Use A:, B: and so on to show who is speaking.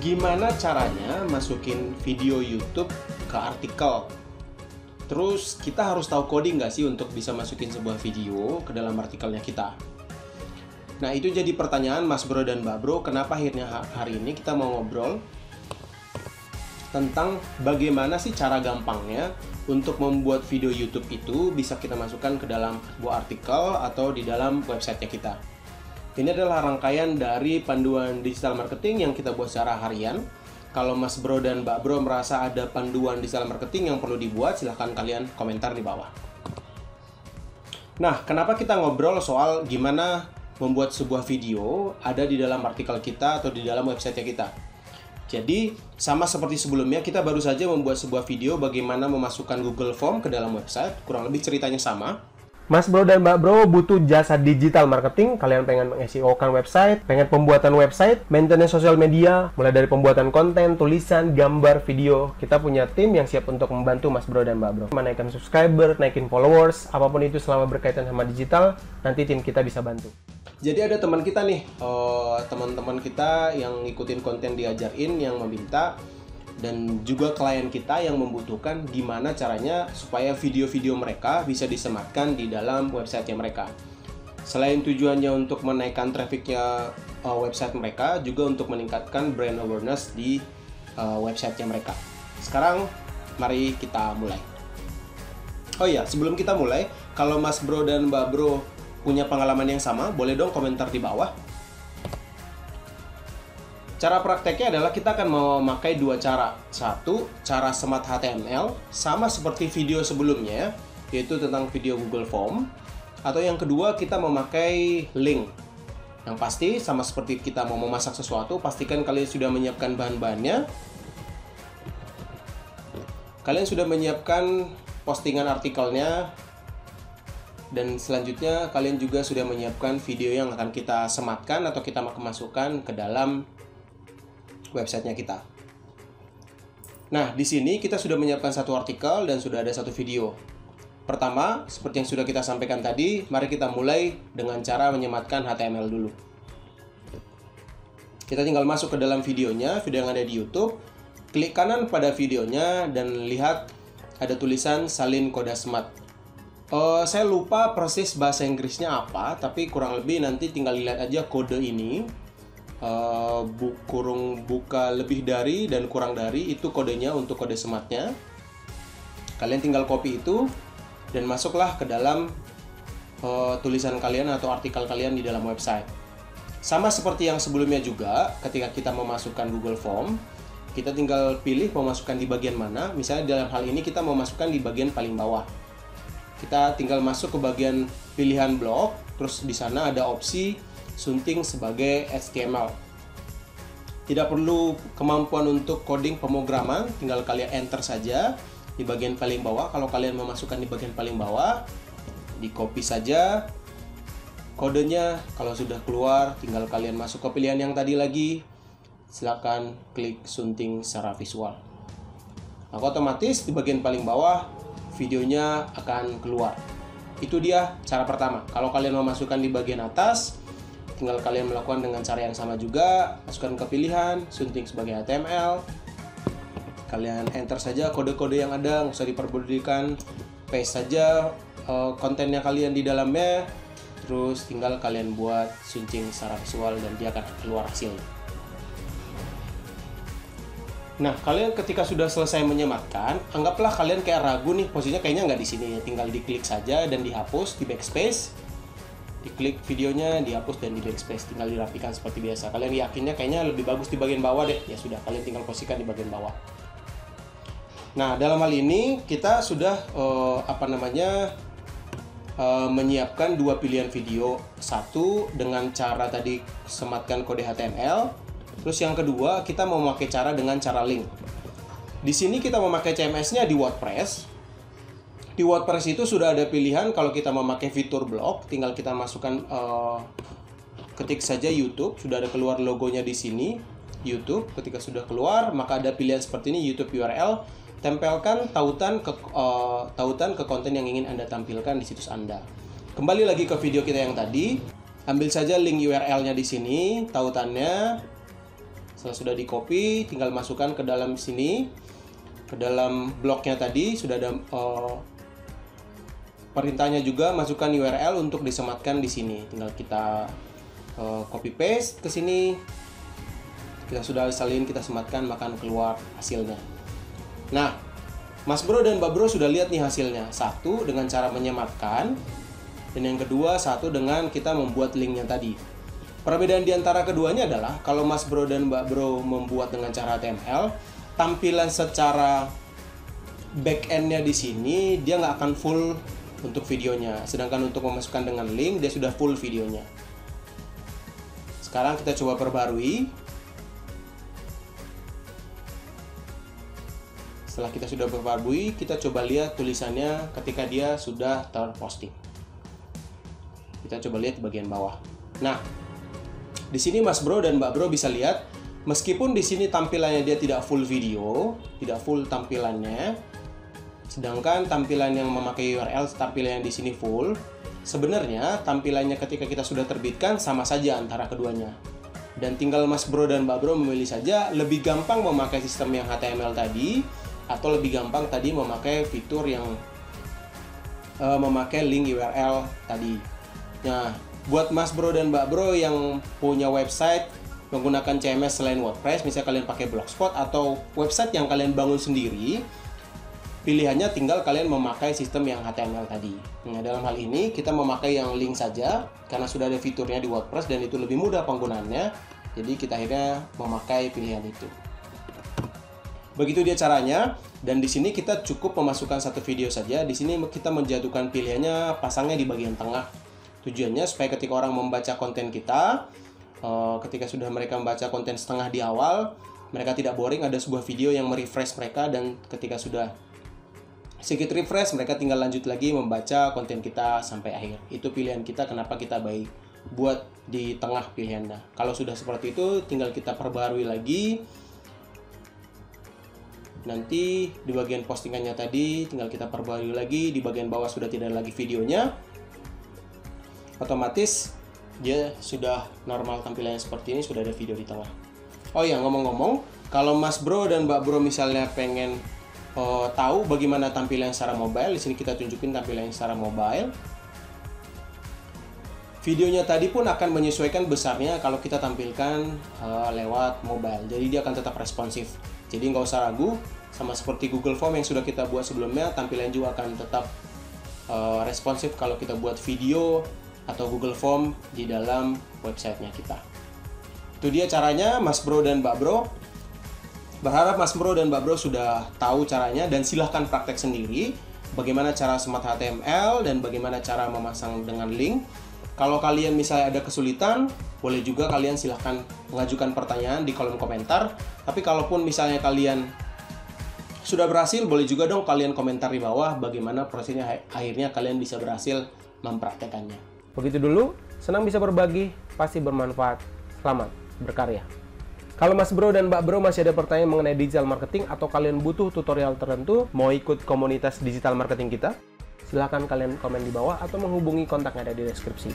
A: Gimana caranya masukin video YouTube ke artikel? Terus kita harus tahu coding nggak sih untuk bisa masukin sebuah video ke dalam artikelnya kita? Nah, itu jadi pertanyaan Mas Bro dan Mbak Bro, kenapa akhirnya hari ini kita mau ngobrol tentang bagaimana sih cara gampangnya untuk membuat video YouTube itu bisa kita masukkan ke dalam sebuah artikel atau di dalam websitenya kita. Ini adalah rangkaian dari panduan digital marketing yang kita buat secara harian. Kalau Mas Bro dan Mbak Bro merasa ada panduan digital marketing yang perlu dibuat, silahkan kalian komentar di bawah. Nah, kenapa kita ngobrol soal gimana membuat sebuah video ada di dalam artikel kita atau di dalam website kita? Jadi, sama seperti sebelumnya, kita baru saja membuat sebuah video bagaimana memasukkan Google Form ke dalam website. Kurang lebih ceritanya sama.
B: Mas Bro dan Mbak Bro butuh jasa digital marketing, kalian pengen meng-SEO-kan website, pengen pembuatan website, maintenance sosial media, mulai dari pembuatan konten, tulisan, gambar, video. Kita punya tim yang siap untuk membantu Mas Bro dan Mbak Bro. Menaikkan subscriber, naikin followers, apapun itu selama berkaitan sama digital, nanti tim kita bisa bantu.
A: Jadi ada teman kita nih, teman-teman kita yang ngikutin konten diajarin, yang meminta, dan juga klien kita yang membutuhkan gimana caranya supaya video-video mereka bisa disematkan di dalam websitenya mereka. Selain tujuannya untuk menaikkan trafficnya website mereka, juga untuk meningkatkan brand awareness di websitenya mereka. Sekarang mari kita mulai. Oh iya, sebelum kita mulai, kalau Mas Bro dan Mbak Bro punya pengalaman yang sama, boleh dong komentar di bawah. Cara prakteknya adalah kita akan memakai dua cara. Satu, cara semat HTML, sama seperti video sebelumnya, yaitu tentang video Google Form. Atau yang kedua, kita memakai link. Yang pasti, sama seperti kita mau memasak sesuatu, pastikan kalian sudah menyiapkan bahan-bahannya. Kalian sudah menyiapkan postingan artikelnya. Dan selanjutnya, kalian juga sudah menyiapkan video yang akan kita sematkan atau kita masukkan ke dalam websitenya kita. Nah, di sini kita sudah menyiapkan satu artikel dan sudah ada satu video. Pertama, seperti yang sudah kita sampaikan tadi, mari kita mulai dengan cara menyematkan HTML dulu. Kita tinggal masuk ke dalam videonya, video yang ada di YouTube. Klik kanan pada videonya dan lihat ada tulisan salin kode semat. Saya lupa persis bahasa Inggrisnya apa, tapi kurang lebih nanti tinggal lihat aja kode ini. Kurung buka lebih dari dan kurang dari, itu kodenya untuk kode sematnya. Kalian tinggal copy itu dan masuklah ke dalam tulisan kalian atau artikel kalian di dalam website. Sama seperti yang sebelumnya juga, ketika kita memasukkan Google Form, kita tinggal pilih mau masukkan di bagian mana. Misalnya dalam hal ini kita mau masukkan di bagian paling bawah. Kita tinggal masuk ke bagian pilihan blok, terus di sana ada opsi sunting sebagai HTML. Tidak perlu kemampuan untuk coding pemrograman, tinggal kalian enter saja di bagian paling bawah. Kalau kalian memasukkan di bagian paling bawah, di copy saja kodenya. Kalau sudah keluar, tinggal kalian masuk ke pilihan yang tadi lagi. Silakan klik sunting secara visual. Maka otomatis di bagian paling bawah videonya akan keluar. Itu dia cara pertama. Kalau kalian memasukkan di bagian atas, tinggal kalian melakukan dengan cara yang sama juga. Masukkan ke pilihan, sunting sebagai HTML. Kalian enter saja kode-kode yang ada, nggak usah diperdulikan. Paste saja kontennya kalian di dalamnya. Terus tinggal kalian buat sunting secara visual dan dia akan keluar hasilnya. Nah, kalian ketika sudah selesai menyematkan, anggaplah kalian kayak ragu nih, posisinya kayaknya nggak di sini. Tinggal diklik saja dan dihapus di backspace. Diklik videonya, dihapus dan di backspace. Tinggal dirapikan seperti biasa. Kalian yakinnya kayaknya lebih bagus di bagian bawah deh. Ya sudah, kalian tinggal posisikan di bagian bawah. Nah, dalam hal ini kita sudah menyiapkan dua pilihan video. Satu dengan cara tadi sematkan kode HTML. Terus yang kedua, kita mau memakai cara dengan cara link. Di sini kita memakai CMS-nya di WordPress. Di WordPress itu sudah ada pilihan kalau kita memakai fitur blog, tinggal kita masukkan ketik saja YouTube, sudah ada keluar logonya di sini, YouTube. Ketika sudah keluar, maka ada pilihan seperti ini, YouTube URL. Tempelkan tautan ke konten yang ingin Anda tampilkan di situs Anda. Kembali lagi ke video kita yang tadi, ambil saja link URL-nya di sini, tautannya. Setelah sudah di copy, tinggal masukkan ke dalam sini, ke dalam bloknya tadi. Sudah ada perintahnya juga, masukkan URL untuk disematkan di sini. Tinggal kita copy paste ke sini. Kita sudah salin, kita sematkan, maka keluar hasilnya. Nah, Mas Bro dan Mbak Bro sudah lihat nih hasilnya. Satu dengan cara menyematkan, dan yang kedua satu dengan kita membuat linknya tadi. Perbedaan di antara keduanya adalah kalau Mas Bro dan Mbak Bro membuat dengan cara HTML, tampilan secara back-end-nya di sini dia nggak akan full untuk videonya. Sedangkan untuk memasukkan dengan link dia sudah full videonya. Sekarang kita coba perbarui. Setelah kita sudah perbarui, kita coba lihat tulisannya ketika dia sudah terposting. Kita coba lihat di bagian bawah. Nah, di sini Mas Bro dan Mbak Bro bisa lihat, meskipun di sini tampilannya dia tidak full video, tidak full tampilannya, sedangkan tampilan yang memakai URL tampilan yang di sini full, sebenarnya tampilannya ketika kita sudah terbitkan sama saja antara keduanya. Dan tinggal Mas Bro dan Mbak Bro memilih saja lebih gampang memakai sistem yang HTML tadi, atau lebih gampang tadi memakai fitur yang memakai link URL tadi. Nah, buat Mas Bro dan Mbak Bro yang punya website menggunakan CMS selain WordPress, misalnya kalian pakai Blogspot atau website yang kalian bangun sendiri, pilihannya tinggal kalian memakai sistem yang HTML tadi. Nah, dalam hal ini kita memakai yang link saja karena sudah ada fiturnya di WordPress dan itu lebih mudah penggunaannya. Jadi kita akhirnya memakai pilihan itu. Begitu dia caranya, dan di sini kita cukup memasukkan satu video saja. Di sini kita menjatuhkan pilihannya, pasangnya di bagian tengah. Tujuannya supaya ketika orang membaca konten kita, ketika sudah mereka membaca konten setengah di awal, mereka tidak boring, ada sebuah video yang merefresh mereka, dan ketika sudah sedikit refresh, mereka tinggal lanjut lagi membaca konten kita sampai akhir. Itu pilihan kita, kenapa kita baik buat di tengah pilihannya. Kalau sudah seperti itu, tinggal kita perbarui lagi. Nanti di bagian postingannya tadi, tinggal kita perbarui lagi, di bagian bawah sudah tidak ada lagi videonya. Otomatis dia sudah normal tampilannya seperti ini, sudah ada video di tengah. Oh ya, ngomong-ngomong, kalau Mas Bro dan Mbak Bro misalnya pengen tahu bagaimana tampilan secara mobile, di sini kita tunjukin tampilan secara mobile. Videonya tadi pun akan menyesuaikan besarnya kalau kita tampilkan lewat mobile. Jadi dia akan tetap responsif. Jadi nggak usah ragu, sama seperti Google Form yang sudah kita buat sebelumnya, tampilan juga akan tetap responsif kalau kita buat video atau Google Form di dalam websitenya kita. Itu dia caranya, Mas Bro dan Mbak Bro. Berharap Mas Bro dan Mbak Bro sudah tahu caranya, dan silahkan praktek sendiri bagaimana cara smart HTML dan bagaimana cara memasang dengan link. Kalau kalian misalnya ada kesulitan, boleh juga kalian silahkan mengajukan pertanyaan di kolom komentar. Tapi kalaupun misalnya kalian sudah berhasil, boleh juga dong kalian komentar di bawah bagaimana prosesnya akhirnya kalian bisa berhasil mempraktekannya.
B: Begitu dulu, senang bisa berbagi, pasti bermanfaat. Selamat berkarya. Kalau Mas Bro dan Mbak Bro masih ada pertanyaan mengenai digital marketing atau kalian butuh tutorial tertentu, mau ikut komunitas digital marketing kita, silahkan kalian komen di bawah atau menghubungi kontak yang ada di deskripsi.